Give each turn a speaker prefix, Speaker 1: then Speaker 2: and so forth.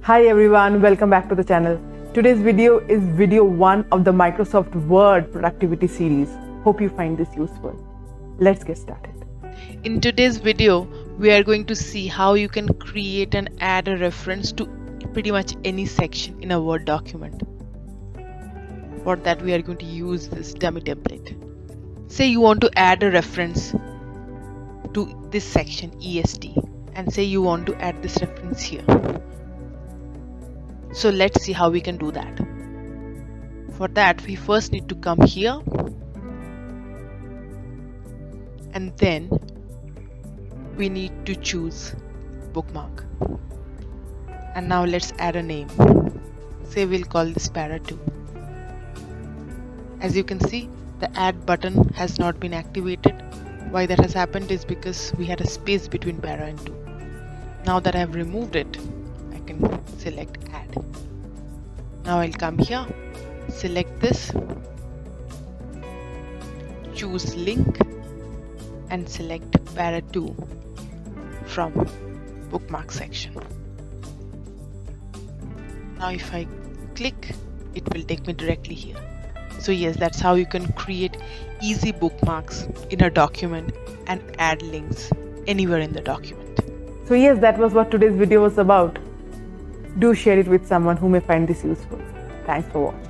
Speaker 1: Hi everyone, welcome back to the channel. Today's video is video 1 of the Microsoft Word productivity series. Hope you find this useful. Let's get started.
Speaker 2: In today's video, we are going to see how you can create and add a reference to pretty much any section in a Word document. For that, we are going to use this dummy template. Say you want to add a reference to this section EST, and say you want to add this reference here. So let's see how we can do that. For that, we first need to come here, and then we need to choose bookmark. And now let's add a name. Say we'll call this para 2. As you can see, the add button has not been activated. Why that has happened is because we had a space between para and 2. Now that I have removed it, I can select add. Now I'll come here, select this, choose link, and select para 2 from bookmark section. Now if I click, it will take me directly here. So yes, that's how you can create easy bookmarks in a document and add links anywhere in the document.
Speaker 1: So yes, that was what today's video was about. Do share it with someone who may find this useful. Thanks for watching.